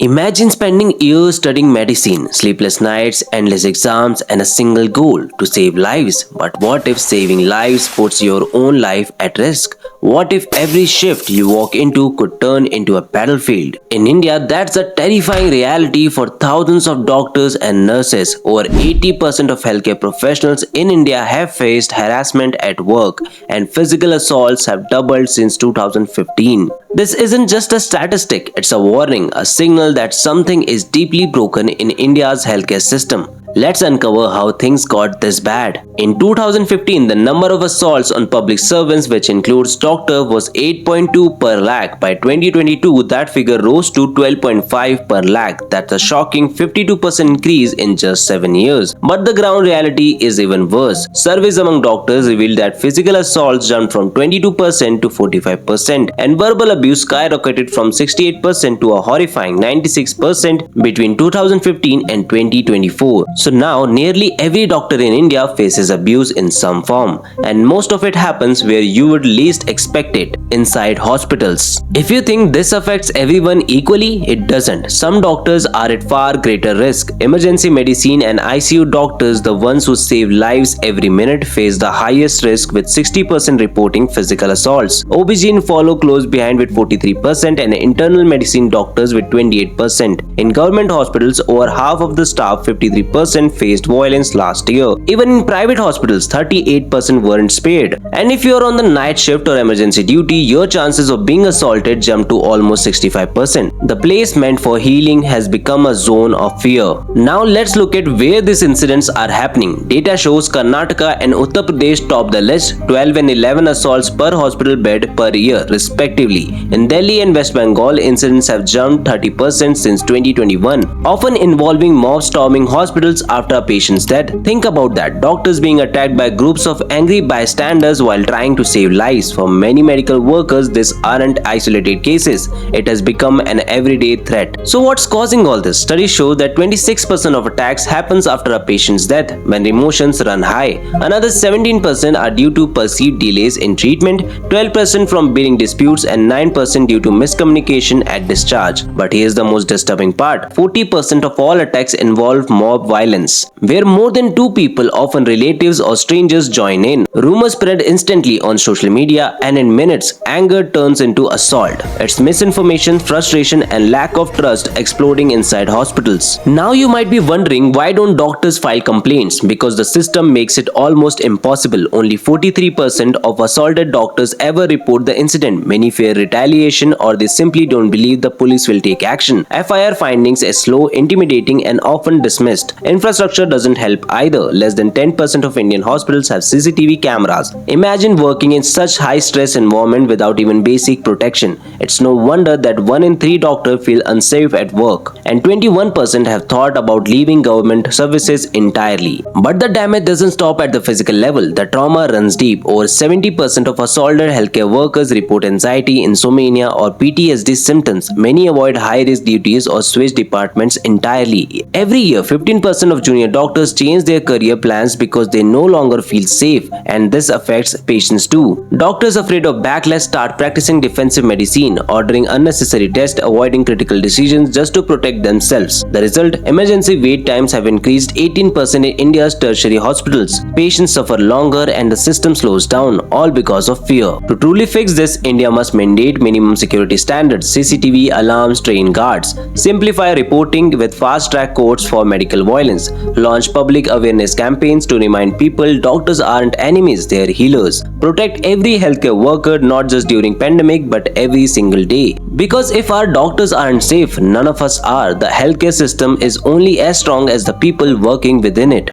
Imagine spending years studying medicine, sleepless nights, endless exams, and a single goal to save lives. But what if saving lives puts your own life at risk? What if every shift you walk into could turn into a battlefield? In India, that's a terrifying reality for thousands of doctors and nurses. Over 80% of healthcare professionals in India have faced harassment at work, and physical assaults have doubled since 2015. This isn't just a statistic, it's a warning, a signal that something is deeply broken in India's healthcare system. Let's uncover how things got this bad. In 2015, the number of assaults on public servants, which includes doctor, was 8.2 per lakh. By 2022, that figure rose to 12.5 per lakh. That's a shocking 52% increase in just 7 years. But the ground reality is even worse. Surveys among doctors revealed that physical assaults jumped from 22% to 45%, and verbal abuse skyrocketed from 68% to a horrifying 96% between 2015 and 2024. So now nearly every doctor in India faces abuse in some form, and most of it happens where you would least expect it, inside hospitals. If you think this affects everyone equally, it doesn't. Some doctors are at far greater risk. Emergency medicine and ICU doctors, the ones who save lives every minute, face the highest risk with 60% reporting physical assaults. OBGYN follow close behind with 43% and internal medicine doctors with 28%. In government hospitals, over half of the staff, 53%, faced violence last year. Even in private hospitals, 38% weren't spared. And if you're on the night shift or emergency duty, your chances of being assaulted jump to almost 65%. The place meant for healing has become a zone of fear. Now let's look at where these incidents are happening. Data shows Karnataka and Uttar Pradesh top the list, 12 and 11 assaults per hospital bed per year, respectively. In Delhi and West Bengal, incidents have jumped 30% since 2021, often involving mob storming hospitals after a patient's death. Think about that, doctors being attacked by groups of angry bystanders while trying to save lives. For many medical workers, these aren't isolated cases. It has become an everyday threat. So what's causing all this? Studies show that 26% of attacks happens after a patient's death, when emotions run high. Another 17% are due to perceived delays in treatment, 12% from billing disputes, and 9% due to miscommunication at discharge. But here's the most disturbing part. 40% of all attacks involve mob violence, where more than two people, often relatives or strangers, join in. Rumors spread instantly on social media, and in minutes, anger turns into assault. It's misinformation, frustration, and lack of trust exploding inside hospitals. Now you might be wondering, why don't doctors file complaints? Because the system makes it almost impossible. Only 43% of assaulted doctors ever report the incident. Many fear retaliation, or they simply don't believe the police will take action. FIR findings are slow, intimidating, and often dismissed. Infrastructure doesn't help either. Less than 10% of Indian hospitals have CCTV cameras. Imagine working in such high-stress environment without even basic protection. It's no wonder that 1 in 3 doctors feel unsafe at work, and 21% have thought about leaving government services entirely. But the damage doesn't stop at the physical level. The trauma runs deep. Over 70% of assaulted healthcare workers report anxiety, insomnia, or PTSD symptoms. Many avoid high-risk duties or switch departments entirely. Every year, 15% of junior doctors change their career plans because they no longer feel safe, and this affects patients too. Doctors afraid of backlash start practicing defensive medicine, ordering unnecessary tests, avoiding critical decisions just to protect themselves. The result, emergency wait times have increased 18% in India's tertiary hospitals. Patients suffer longer and the system slows down, all because of fear. To truly fix this, India must mandate minimum security standards, CCTV alarms, train guards, simplify reporting with fast-track courts for medical violence, launch public awareness campaigns to remind people doctors aren't enemies, they're healers. Protect every healthcare worker, not just during pandemic but every single day. Because if our doctors aren't safe, none of us are. The healthcare system is only as strong as the people working within it.